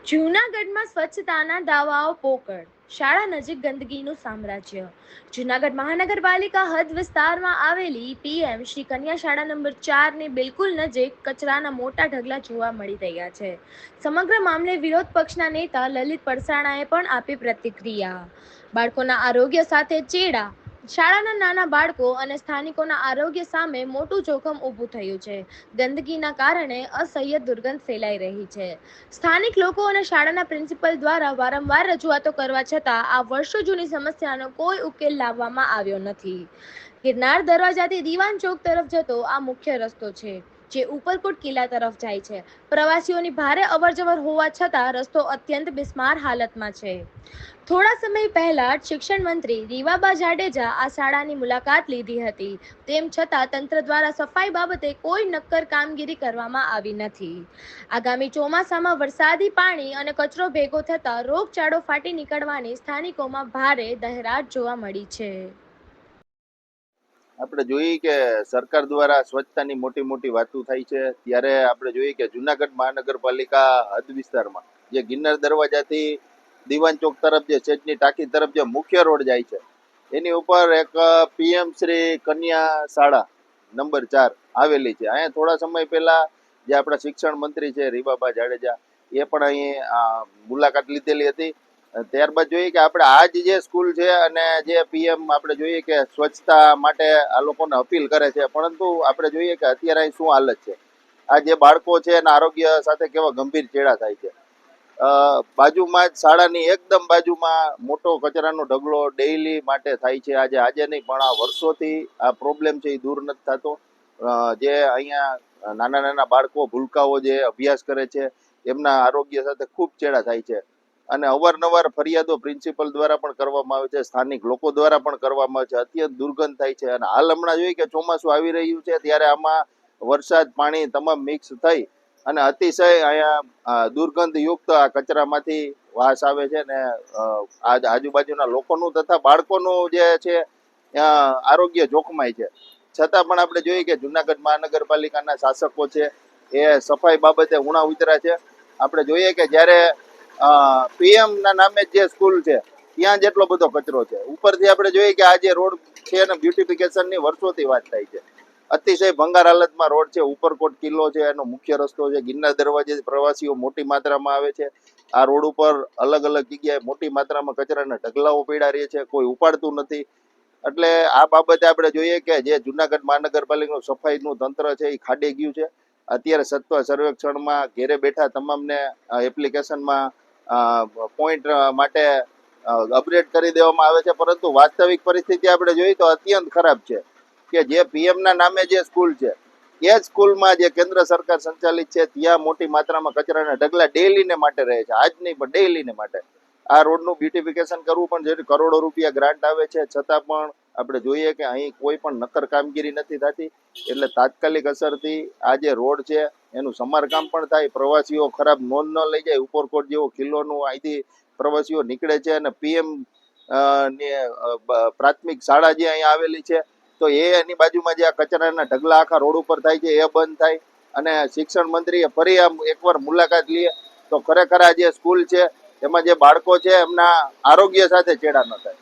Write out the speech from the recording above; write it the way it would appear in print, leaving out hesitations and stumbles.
જૂનાગઢમાં સ્વચ્છતાના દાવાઓ પોકળ, શાળા નજીક ગંદકીનું સામ્રાજ્ય. જૂનાગઢ મહાનગરપાલિકા હદ વિસ્તારમાં આવેલી પીએમ શ્રી કન્યા શાળા નંબર 4ની બિલકુલ નજીક કચરાના મોટા ઢગલા જોવા મળી રહ્યા છે. સમગ્ર મામલે વિરોધ પક્ષના નેતા લલિત પરસાણાએ પણ આપી પ્રતિક્રિયા. બાળકોના આરોગ્ય સાથે ચેડા. શાળાના નાના બાળકો અને સ્થાનિકોના આરોગ્ય સામે મોટું જોખમ ઊભું થયું છે. ગંદકીના કારણે અસહ્ય દુર્ગંધ ફેલાઈ રહી છે. સ્થાનિક લોકો અને શાળાના પ્રિન્સિપલ દ્વારા વારંવાર રજૂઆતો કરવા છતાં આ વર્ષો જૂની સમસ્યાનો કોઈ ઉકેલ લાવવામાં આવ્યો નથી. ગિરનાર દરવાજાથી દીવાન ચોક તરફ જતો આ મુખ્ય રસ્તો છે, જે ઉપરકોટ કિલ્લા તરફ જાય છે. પ્રવાસીઓની ભારે અવરજવર હોવા છતાં રસ્તો અત્યંત બિસ્માર હાલતમાં છે. થોડા સમય પહેલા શિક્ષણ મંત્રી રીવાબા જાડેજા આ શાળાની મુલાકાત લીધી હતી. તેમ છતાં તંત્ર દ્વારા સફાઈ બાબતે કોઈ નક્કર કામગીરી કરવામાં આવી નથી. આગામી ચોમાસામાં વરસાદી પાણી અને કચરો ભેગો થતા રોગચાળો ફાટી નીકળવાની સ્થાનિકોમાં ભારે દહેરાટ જોવા મળી છે. આપણે જોઈએ કે સરકાર દ્વારા સ્વચ્છતાની મોટી મોટી વાતો થાય છે, ત્યારે આપણે જોઈએ કે જુનાગઢ મહાનગરપાલિકા હદ વિસ્તારમાં જે ગિરનાર દરવાજાથી દીવાન ચોક તરફ જે સેજની ટાંકી તરફ જે મુખ્ય રોડ જાય છે, એની ઉપર એક પીએમ શ્રી કન્યા શાળા નંબર 4 આવેલી છે. અહીંયા થોડા સમય પહેલા જે આપણા શિક્ષણ મંત્રી છે રીવાબા જાડેજા, એ પણ અહીં મુલાકાત લીધેલી હતી. ત્યારબાદ જોઈએ કે આપણે આજ જે સ્કૂલ છે અને જે પીએમ આપણે જોઈએ કે સ્વચ્છતા માટે આ લોકોને અપીલ કરે છે, પરંતુ આપણે જોઈએ કે અત્યારે અહીં શું હાલત છે. આ જે બાળકો છે એના આરોગ્ય સાથે કેવા ગંભીર ચેડા થાય છે. બાજુમાં જ શાળાની એકદમ બાજુમાં મોટો કચરાનો ઢગલો ડેઈલી માટે થાય છે. આજે નહીં પણ આ વર્ષોથી આ પ્રોબ્લેમ છે એ દૂર નથી થતો. જે અહીંયા નાના નાના બાળકો ભૂલકાઓ જે અભ્યાસ કરે છે એમના આરોગ્ય સાથે ખૂબ ચેડા થાય છે. અને અવારનવાર ફરિયાદો પ્રિન્સિપલ દ્વારા પણ કરવામાં આવે છે, સ્થાનિક લોકો દ્વારા પણ કરવામાં આવે છે. અત્યંત દુર્ગંધ થાય છે. અને હાલ હમણાં જોઈએ કે ચોમાસું આવી રહ્યું છે, ત્યારે આમાં વરસાદ પાણી તમામ મિક્સ થઈ અને અતિશય અહીંયા દુર્ગંધયુક્ત આ કચરામાંથી વાસ આવે છે. ને આજુબાજુના લોકોનું તથા બાળકોનું જે છે આરોગ્ય જોખમાય છે. છતાં પણ આપણે જોઈએ કે જુનાગઢ મહાનગરપાલિકાના શાસકો છે એ સફાઈ બાબતે ઉણા ઉતર્યા છે. આપણે જોઈએ કે જ્યારે પીએમ ના નામે જે સ્કૂલ છે ત્યાં જેટલો બધો કચરો છે. ઉપરથી આપણે જોઈએ કે આ જે રોડ છે ને બ્યુટિફિકેશનની વર્ષોથી વાત થાય છે. અતિશય ભંગાર હાલતમાં રોડ છે. ઉપરકોટ કિલ્લો છે એનો મુખ્ય રસ્તો છે. ગિરનાર દરવાજે પ્રવાસીઓ મોટી માત્રામાં આવે છે. આ રોડ ઉપર અલગ અલગ જગ્યાએ મોટી માત્રામાં કચરાના ઢગલાઓ પડ્યા રહે છે, કોઈ ઉપાડતું નથી. એટલે આ બાબતે આપણે જોઈએ કે જે જુનાગઢ મહાનગરપાલિકાનું સફાઈનું તંત્ર છે એ ખાડી ગયું છે. અત્યારે સત્વ સર્વેક્ષણમાં ઘેરે બેઠા તમામને એપ્લિકેશનમાં પોઈન્ટ માટે અપડેટ કરી દેવામાં આવે છે, પરંતુ વાસ્તવિક પરિસ્થિતિ આપણે જોઈએ તો અત્યંત ખરાબ છે. કે જે પીએમ ના નામે જે સ્કૂલ છે એ જ સ્કૂલમાં જે કેન્દ્ર સરકાર સંચાલિત છે ત્યાં મોટી માત્રામાં કચરાના ઢગલા ડેઈલીને માટે રહે છે. આજ નહીં પણ ડેઈલીને માટે. આ રોડનું બ્યુટિફિકેશન કરવું પણ જે કરોડો રૂપિયા ગ્રાન્ટ આવે છે, છતાં પણ આપણે જોઈએ કે અહીં કોઈ પણ નક્કર કામગીરી નથી થતી. એટલે તાત્કાલિક અસરથી આ જે રોડ છે એનું સમારકામ પણ થાય, પ્રવાસીઓ ખરાબ નોંધ ન લઈ જાય. ઉપરકોટ જેવો કિલ્લોનું અહીંથી પ્રવાસીઓ નીકળે છે અને પીએમ પ્રાથમિક શાળા જે અહીંયા આવેલી છે તો એની બાજુમાં જે આ કચરાના ઢગલા આખા રોડ ઉપર થાય છે એ બંધ થાય અને શિક્ષણ મંત્રીએ ફરી આમ એકવાર મુલાકાત લઈએ તો ખરેખર આ જે સ્કૂલ છે એમાં જે બાળકો છે એમના આરોગ્ય સાથે ચેડા ન થાય.